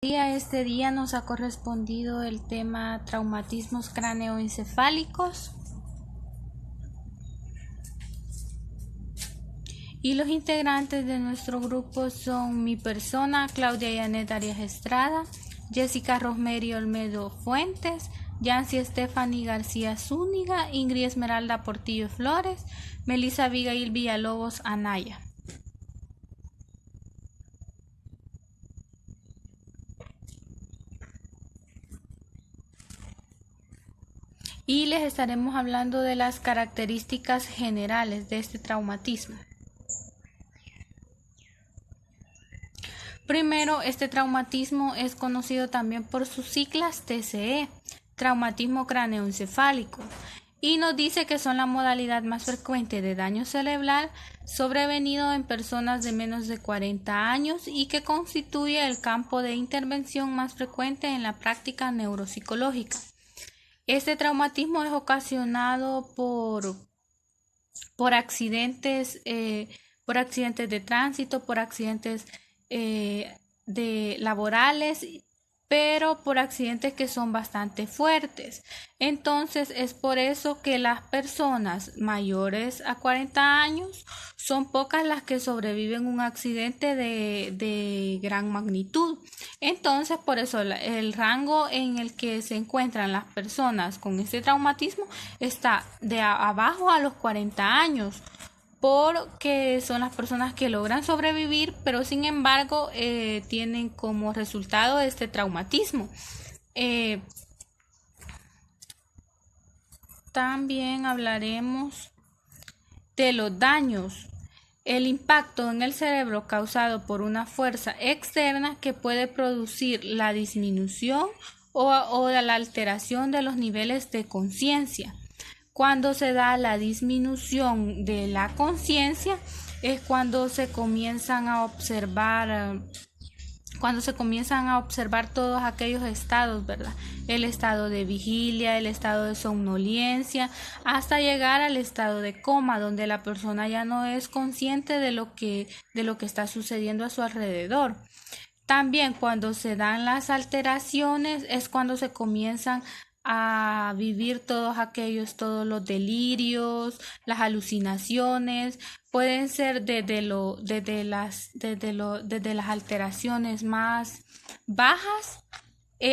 Este día nos ha correspondido el tema traumatismos cráneoencefálicos y los integrantes de nuestro grupo son mi persona, Claudia Yanet Arias Estrada, Jessica Rosemary Olmedo Fuentes, Yancy Stephanie García Zúñiga, Ingrid Esmeralda Portillo Flores, Melissa Abigail Villalobos Anaya. Y les estaremos hablando de las características generales de este traumatismo. Primero, este traumatismo es conocido también por sus siglas TCE, traumatismo cráneoencefálico, y nos dice que son la modalidad más frecuente de daño cerebral sobrevenido en personas de menos de 40 años y que constituye el campo de intervención más frecuente en la práctica neuropsicológica. Este traumatismo es ocasionado por accidentes de tránsito, por accidentes de laborales, pero por accidentes que son bastante fuertes. Entonces es por eso que las personas mayores a 40 años son pocas las que sobreviven un accidente de gran magnitud. Entonces por eso el rango en el que se encuentran las personas con este traumatismo está de abajo a los 40 años, porque son las personas que logran sobrevivir, pero sin embargo tienen como resultado este traumatismo. También hablaremos de los daños, el impacto en el cerebro causado por una fuerza externa que puede producir la disminución o la alteración de los niveles de conciencia. Cuando se da la disminución de la conciencia es cuando se comienzan a observar todos aquellos estados, ¿verdad? El estado de vigilia, el estado de somnolencia, hasta llegar al estado de coma, donde la persona ya no es consciente de lo que está sucediendo a su alrededor. También cuando se dan las alteraciones es cuando se comienzan a vivir todos los delirios, las alucinaciones, pueden ser desde las alteraciones más bajas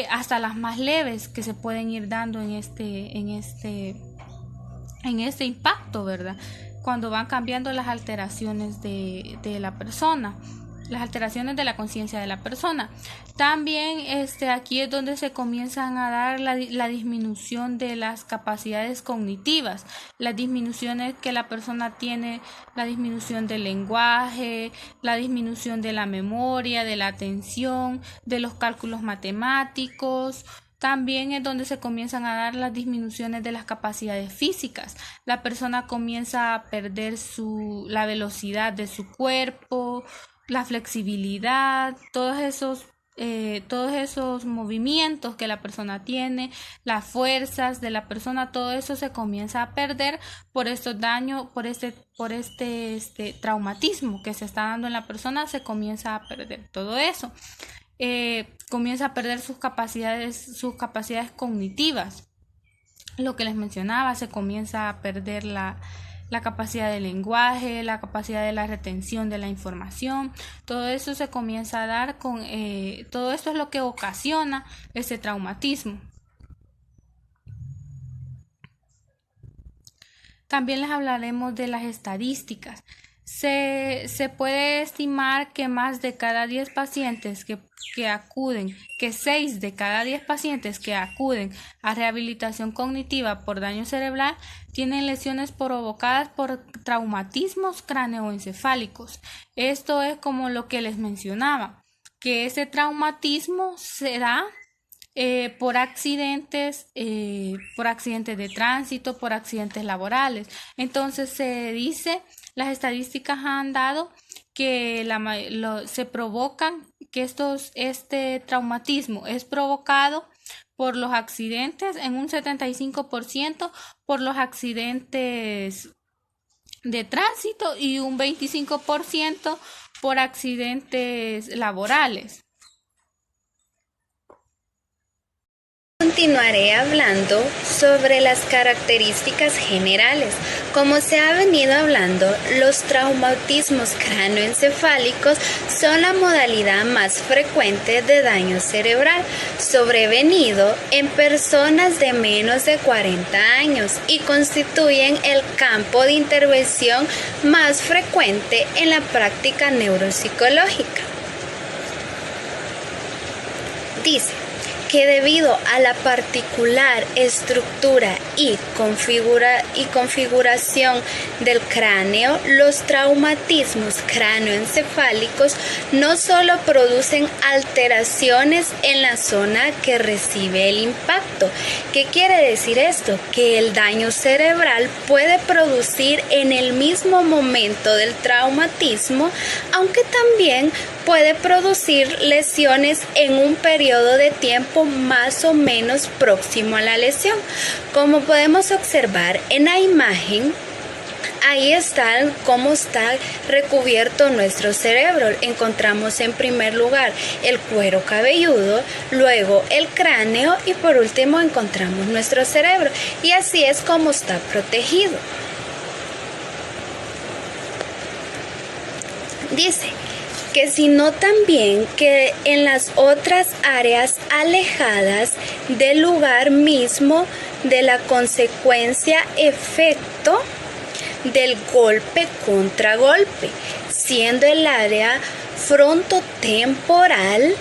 hasta las más leves que se pueden ir dando en este impacto, ¿verdad? Cuando van cambiando las alteraciones de la persona, las alteraciones de la conciencia de la persona. También aquí es donde se comienzan a dar la disminución de las capacidades cognitivas, las disminuciones que la persona tiene, la disminución del lenguaje, la disminución de la memoria, de la atención, de los cálculos matemáticos. También es donde se comienzan a dar las disminuciones de las capacidades físicas. La persona comienza a perder la velocidad de su cuerpo, la flexibilidad, todos esos movimientos que la persona tiene, las fuerzas de la persona, todo eso se comienza a perder por estos daños, por este traumatismo que se está dando en la persona, se comienza a perder todo eso. Comienza a perder sus capacidades cognitivas. Lo que les mencionaba, se comienza a perder la capacidad de lenguaje, la capacidad de la retención de la información. Todo eso se comienza a dar todo esto es lo que ocasiona ese traumatismo. También les hablaremos de las estadísticas. Se puede estimar que más de cada 10 pacientes que 6 de cada 10 pacientes que acuden a rehabilitación cognitiva por daño cerebral tienen lesiones provocadas por traumatismos cráneoencefálicos. Esto es como lo que les mencionaba, que ese traumatismo se da por accidentes de tránsito, por accidentes laborales. Entonces se dice, las estadísticas han dado que se provocan, que este traumatismo es provocado por los accidentes, en un 75% por los accidentes de tránsito y un 25% por accidentes laborales. continuaré hablando sobre las características generales. Como se ha venido hablando, los traumatismos cráneoencefálicos son la modalidad más frecuente de daño cerebral sobrevenido en personas de menos de 40 años y constituyen el campo de intervención más frecuente en la práctica neuropsicológica. Dice que debido a la particular estructura y configuración del cráneo, los traumatismos cráneoencefálicos no solo producen alteraciones en la zona que recibe el impacto. ¿Qué quiere decir esto? Que el daño cerebral puede producir en el mismo momento del traumatismo, aunque también puede producir lesiones en un periodo de tiempo más o menos próximo a la lesión. Como podemos observar en la imagen, ahí está cómo está recubierto nuestro cerebro. Encontramos en primer lugar el cuero cabelludo, luego el cráneo y por último encontramos nuestro cerebro. Y así es como está protegido. Dice que si no también que en las otras áreas alejadas del lugar mismo de la consecuencia efecto del golpe contra golpe, siendo el área frontotemporal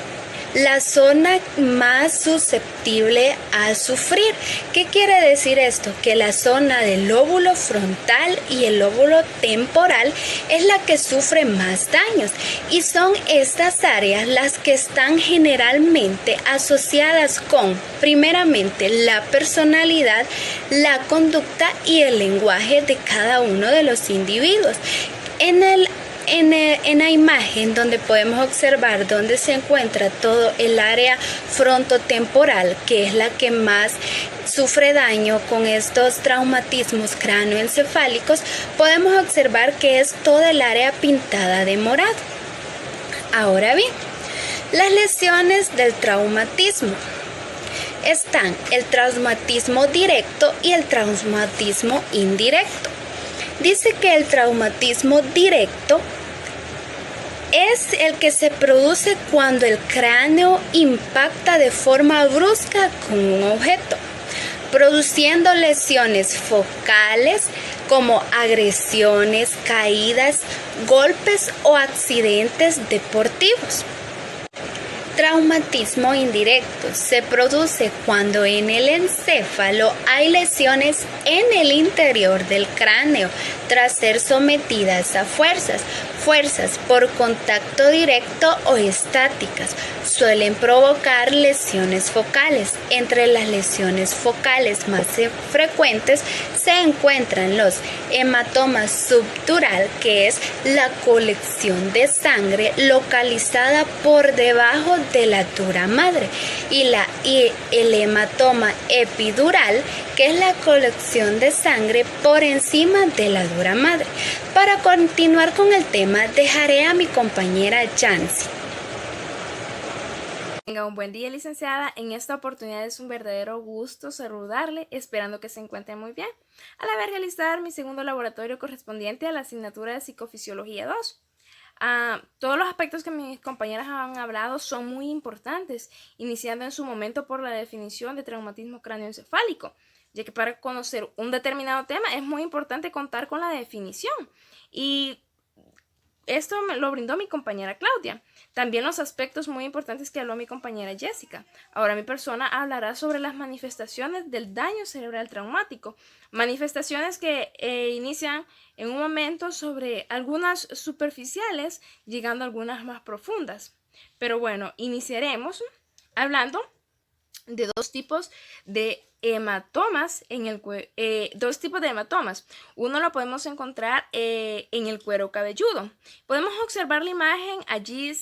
la zona más susceptible a sufrir. ¿Qué quiere decir esto? Que la zona del lóbulo frontal y el lóbulo temporal es la que sufre más daños y son estas áreas las que están generalmente asociadas con, primeramente, la personalidad, la conducta y el lenguaje de cada uno de los individuos. En la imagen donde podemos observar dónde se encuentra todo el área frontotemporal, que es la que más sufre daño con estos traumatismos cráneoencefálicos, podemos observar que es toda el área pintada de morado. Ahora bien, las lesiones del traumatismo. Están el traumatismo directo y el traumatismo indirecto. Dice que el traumatismo directo es el que se produce cuando el cráneo impacta de forma brusca con un objeto, produciendo lesiones focales como agresiones, caídas, golpes o accidentes deportivos. Traumatismo indirecto se produce cuando en el encéfalo hay lesiones en el interior del cráneo tras ser sometidas a fuerzas por contacto directo o estáticas. Suelen provocar lesiones focales. Entre las lesiones focales más frecuentes se encuentran los hematomas subdural, que es la colección de sangre localizada por debajo de la dura madre, y el hematoma epidural, que es la colección de sangre por encima de la dura madre. Para continuar con el tema, dejaré a mi compañera Yancy. Tenga un buen día, licenciada. En esta oportunidad es un verdadero gusto saludarle, esperando que se encuentre muy bien, al haber realizado mi segundo laboratorio correspondiente a la asignatura de Psicofisiología 2. Todos los aspectos que mis compañeras han hablado son muy importantes, iniciando en su momento por la definición de traumatismo cráneoencefálico, ya que para conocer un determinado tema es muy importante contar con la definición, y esto me lo brindó mi compañera Claudia. También los aspectos muy importantes que habló mi compañera Jessica. Ahora mi persona hablará sobre las manifestaciones del daño cerebral traumático. Manifestaciones que inician en un momento sobre algunas superficiales, llegando a algunas más profundas. Pero bueno, iniciaremos hablando de dos tipos de hematomas dos tipos de hematomas. Uno lo podemos encontrar en el cuero cabelludo. Podemos observar la imagen. Allí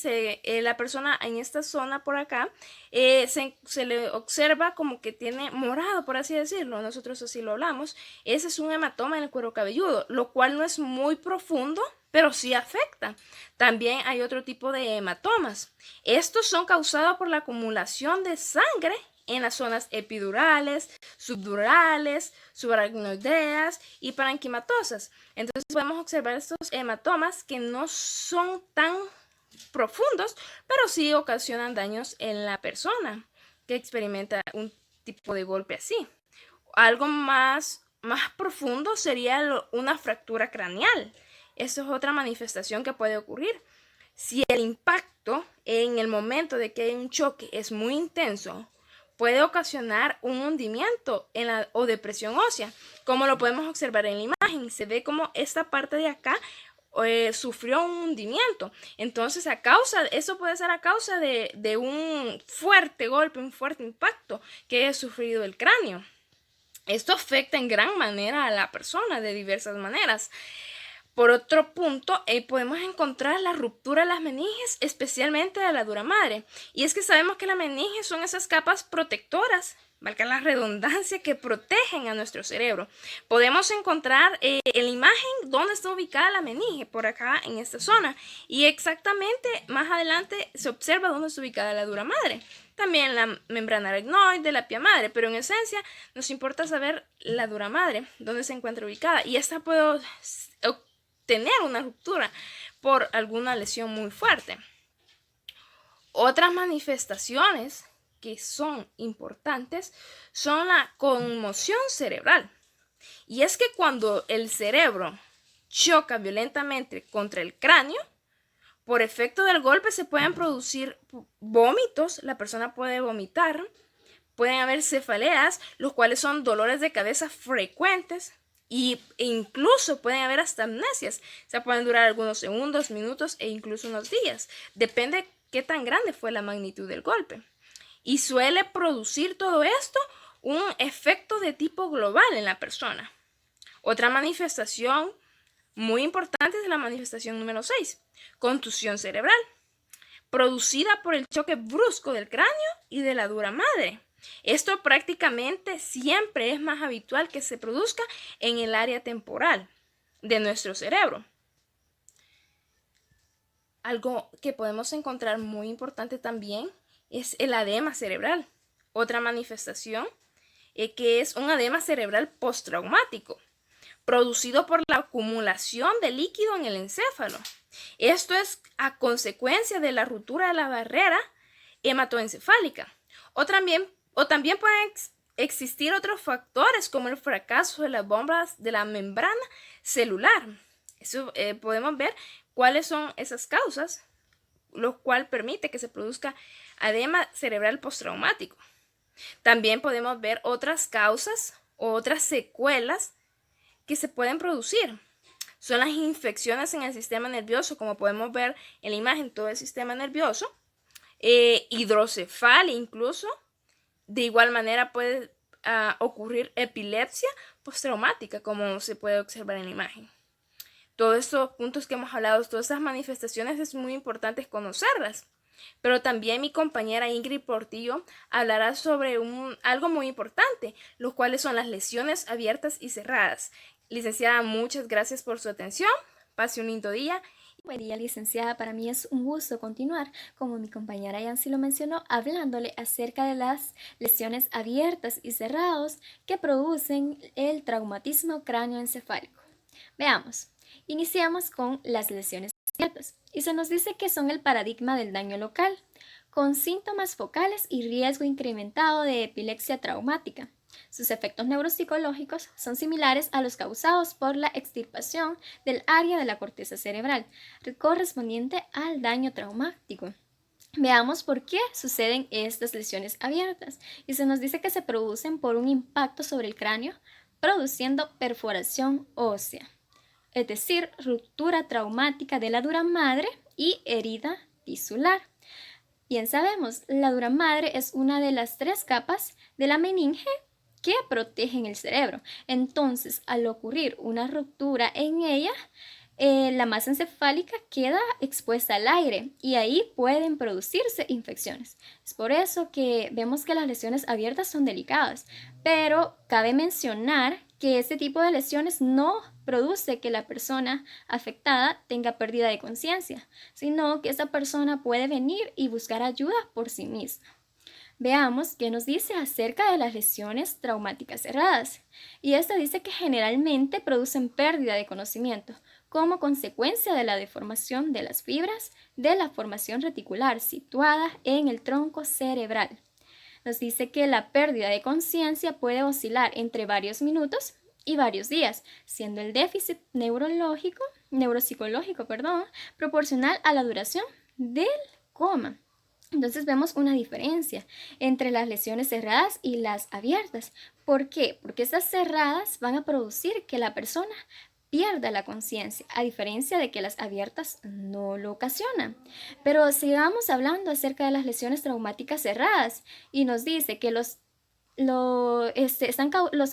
la persona en esta zona por acá se le observa como que tiene morado, por así decirlo. Nosotros así lo hablamos. Ese es un hematoma en el cuero cabelludo, lo cual no es muy profundo, pero sí afecta. También hay otro tipo de hematomas. Estos son causados por la acumulación de sangre en las zonas epidurales, subdurales, subaracnoideas y parenquimatosas. Entonces podemos observar estos hematomas que no son tan profundos, pero sí ocasionan daños en la persona que experimenta un tipo de golpe así. Algo más profundo sería una fractura craneal. Esto es otra manifestación que puede ocurrir. Si el impacto en el momento de que hay un choque es muy intenso, puede ocasionar un hundimiento o depresión ósea, como lo podemos observar en la imagen. Se ve como esta parte de acá sufrió un hundimiento. Entonces, eso puede ser a causa de un fuerte golpe, un fuerte impacto que haya sufrido el cráneo. Esto afecta en gran manera a la persona de diversas maneras. Por otro punto, podemos encontrar la ruptura de las meninges, especialmente de la dura madre. Y es que sabemos que las meninges son esas capas protectoras, valga la redundancia, que protegen a nuestro cerebro. Podemos encontrar en la imagen dónde está ubicada la meninge, por acá en esta zona. Y exactamente más adelante se observa dónde está ubicada la dura madre. También la membrana aracnoide, la pia madre, pero en esencia nos importa saber la dura madre, dónde se encuentra ubicada. Y esta puede tener una ruptura por alguna lesión muy fuerte. Otras manifestaciones que son importantes son la conmoción cerebral. Y es que cuando el cerebro choca violentamente contra el cráneo, por efecto del golpe se pueden producir vómitos, la persona puede vomitar, pueden haber cefaleas, los cuales son dolores de cabeza frecuentes, e incluso pueden haber hasta amnesias. O sea, pueden durar algunos segundos, minutos e incluso unos días. Depende de qué tan grande fue la magnitud del golpe. Y suele producir todo esto un efecto de tipo global en la persona. Otra manifestación muy importante es la manifestación número 6, contusión cerebral, producida por el choque brusco del cráneo y de la dura madre. Esto prácticamente siempre es más habitual que se produzca en el área temporal de nuestro cerebro. Algo que podemos encontrar muy importante también es el edema cerebral. Otra manifestación que es un edema cerebral postraumático, producido por la acumulación de líquido en el encéfalo. Esto es a consecuencia de la ruptura de la barrera hematoencefálica. O también pueden existir otros factores como el fracaso de las bombas de la membrana celular. Podemos ver cuáles son esas causas, lo cual permite que se produzca edema cerebral postraumático. También podemos ver otras causas o otras secuelas que se pueden producir. Son las infecciones en el sistema nervioso, como podemos ver en la imagen, todo el sistema nervioso, hidrocefalia incluso. De igual manera puede ocurrir epilepsia postraumática, como se puede observar en la imagen. Todos estos puntos que hemos hablado, todas estas manifestaciones, es muy importante conocerlas. Pero también mi compañera Ingrid Portillo hablará sobre algo muy importante, los cuales son las lesiones abiertas y cerradas. Licenciada, muchas gracias por su atención. Pase un lindo día. Buen día, licenciada. Para mí es un gusto continuar, como mi compañera Yancy lo mencionó, hablándole acerca de las lesiones abiertas y cerradas que producen el traumatismo cráneoencefálico. Veamos. Iniciamos con las lesiones abiertas y se nos dice que son el paradigma del daño local, con síntomas focales y riesgo incrementado de epilepsia traumática. Sus efectos neuropsicológicos son similares a los causados por la extirpación del área de la corteza cerebral, correspondiente al daño traumático. Veamos por qué suceden estas lesiones abiertas. Y se nos dice que se producen por un impacto sobre el cráneo, produciendo perforación ósea, es decir, ruptura traumática de la dura madre y herida tisular. Bien sabemos, la dura madre es una de las 3 capas de la meninge que protegen el cerebro. Entonces, al ocurrir una ruptura en ella, la masa encefálica queda expuesta al aire y ahí pueden producirse infecciones. Es por eso que vemos que las lesiones abiertas son delicadas, pero cabe mencionar que este tipo de lesiones no produce que la persona afectada tenga pérdida de conciencia, sino que esa persona puede venir y buscar ayuda por sí misma. Veamos qué nos dice acerca de las lesiones traumáticas cerradas. Y esta dice que generalmente producen pérdida de conocimiento como consecuencia de la deformación de las fibras de la formación reticular situada en el tronco cerebral. Nos dice que la pérdida de conciencia puede oscilar entre varios minutos y varios días, siendo el déficit neuropsicológico, proporcional a la duración del coma. Entonces vemos una diferencia entre las lesiones cerradas y las abiertas. ¿Por qué? Porque estas cerradas van a producir que la persona pierda la conciencia, a diferencia de que las abiertas no lo ocasionan. Pero sigamos hablando acerca de las lesiones traumáticas cerradas y nos dice que los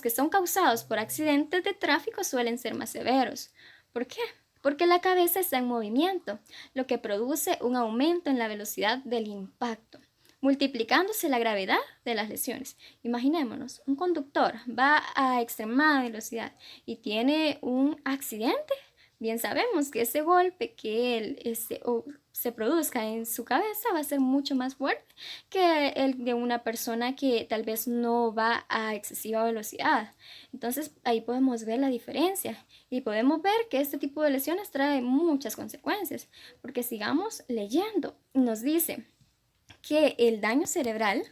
que son causados por accidentes de tráfico suelen ser más severos. ¿Por qué? Porque la cabeza está en movimiento, lo que produce un aumento en la velocidad del impacto, multiplicándose la gravedad de las lesiones. Imaginémonos, un conductor va a extremada velocidad y tiene un accidente. Bien sabemos que ese golpe que se produzca en su cabeza va a ser mucho más fuerte que el de una persona que tal vez no va a excesiva velocidad. Entonces ahí podemos ver la diferencia y podemos ver que este tipo de lesiones trae muchas consecuencias, porque sigamos leyendo. Nos dice que el daño cerebral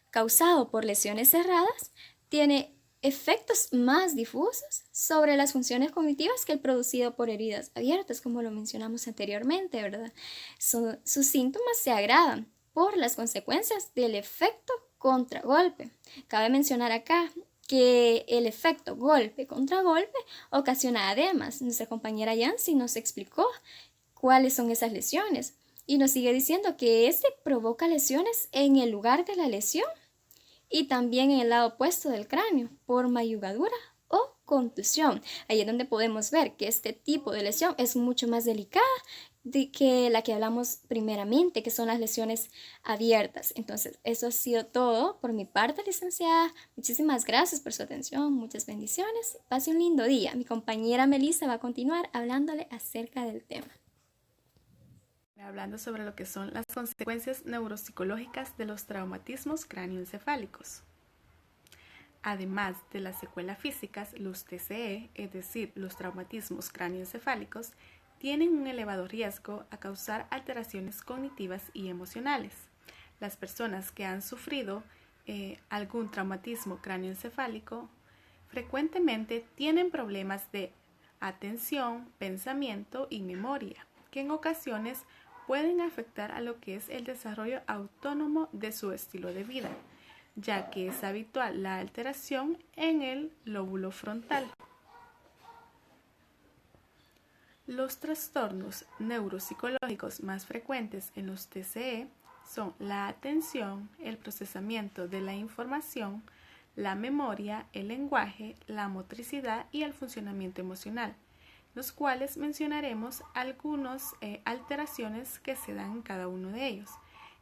causado por lesiones cerradas tiene efectos más difusos sobre las funciones cognitivas que el producido por heridas abiertas, como lo mencionamos anteriormente, ¿verdad? Sus síntomas se agravan por las consecuencias del efecto contragolpe. Cabe mencionar acá que el efecto golpe contra golpe ocasiona edemas. Nuestra compañera Yancy nos explicó cuáles son esas lesiones y nos sigue diciendo que este provoca lesiones en el lugar de la lesión y también en el lado opuesto del cráneo por mayugadura o contusión. Ahí es donde podemos ver que este tipo de lesión es mucho más delicada que la que hablamos primeramente, que son las lesiones abiertas. Entonces, eso ha sido todo por mi parte, licenciada. Muchísimas gracias por su atención, muchas bendiciones. Pase un lindo día. Mi compañera Melissa va a continuar hablándole acerca del tema. Hablando sobre lo que son las consecuencias neuropsicológicas de los traumatismos cráneoencefálicos. Además de las secuelas físicas, los TCE, es decir, los traumatismos cráneoencefálicos, tienen un elevado riesgo a causar alteraciones cognitivas y emocionales. Las personas que han sufrido algún traumatismo cráneoencefálico frecuentemente tienen problemas de atención, pensamiento y memoria, que en ocasiones pueden afectar a lo que es el desarrollo autónomo de su estilo de vida, ya que es habitual la alteración en el lóbulo frontal. Los trastornos neuropsicológicos más frecuentes en los TCE son la atención, el procesamiento de la información, la memoria, el lenguaje, la motricidad y el funcionamiento emocional, los cuales mencionaremos algunas alteraciones que se dan en cada uno de ellos.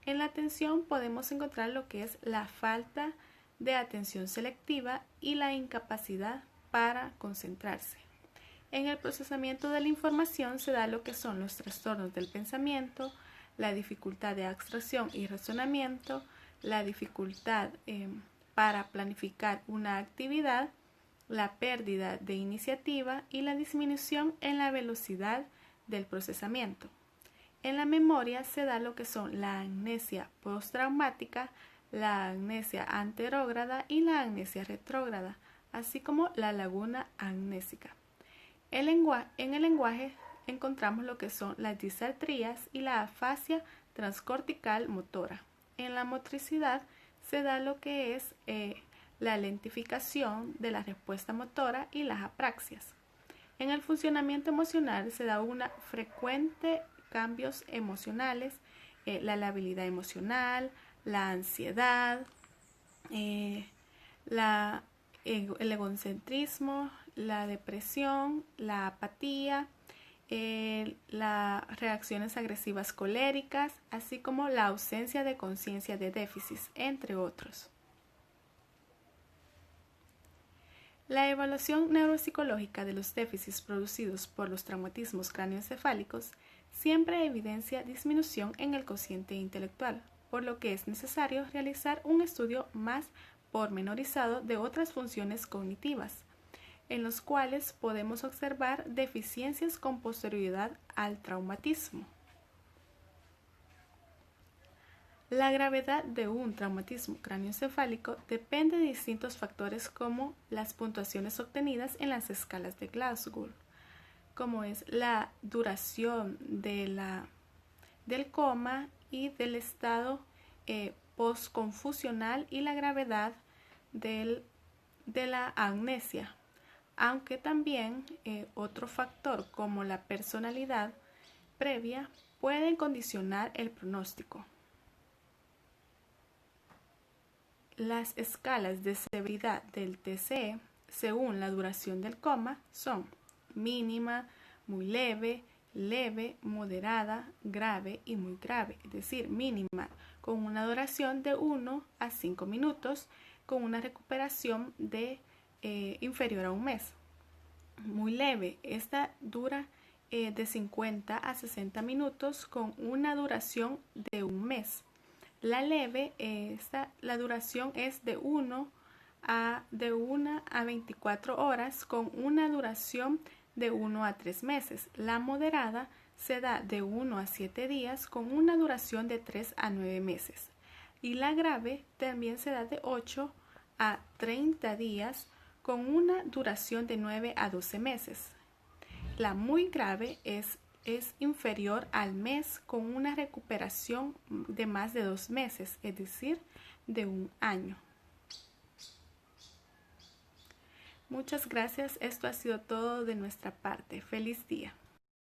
En la atención podemos encontrar lo que es la falta de atención selectiva y la incapacidad para concentrarse. En el procesamiento de la información se da lo que son los trastornos del pensamiento, la dificultad de abstracción y razonamiento, la dificultad para planificar una actividad, la pérdida de iniciativa y la disminución en la velocidad del procesamiento. En la memoria se da lo que son la amnesia postraumática, la amnesia anterógrada y la amnesia retrógrada, así como la laguna amnésica. En el lenguaje encontramos lo que son las disartrías y la afasia transcortical motora. En la motricidad se da lo que es la lentificación de la respuesta motora y las apraxias. En el funcionamiento emocional se da una frecuente cambios emocionales, la labilidad emocional, la ansiedad, el egocentrismo, la depresión, la apatía, las reacciones agresivas coléricas, así como la ausencia de conciencia de déficit, entre otros. La evaluación neuropsicológica de los déficits producidos por los traumatismos cráneoencefálicos siempre evidencia disminución en el cociente intelectual, por lo que es necesario realizar un estudio más pormenorizado de otras funciones cognitivas, en los cuales podemos observar deficiencias con posterioridad al traumatismo. La gravedad de un traumatismo cráneoencefálico depende de distintos factores como las puntuaciones obtenidas en las escalas de Glasgow, como es la duración del coma y del estado postconfusional y la gravedad de la amnesia, aunque también otro factor como la personalidad previa pueden condicionar el pronóstico. Las escalas de severidad del TCE, según la duración del coma, son mínima, muy leve, leve, moderada, grave y muy grave. Es decir, mínima con una duración de 1 a 5 minutos, con una recuperación de inferior a un mes. Muy leve, esta dura de 50 a 60 minutos con una duración de un mes. La leve, la duración es de 1 a 24 horas con una duración de 1 a 3 meses. La moderada se da de 1 a 7 días con una duración de 3 a 9 meses. Y la grave también se da de 8 a 30 días con una duración de 9 a 12 meses. La muy grave es inferior al mes con una recuperación de más de 2 meses, es decir, de 1 año. Muchas gracias. Esto ha sido todo de nuestra parte. Feliz día.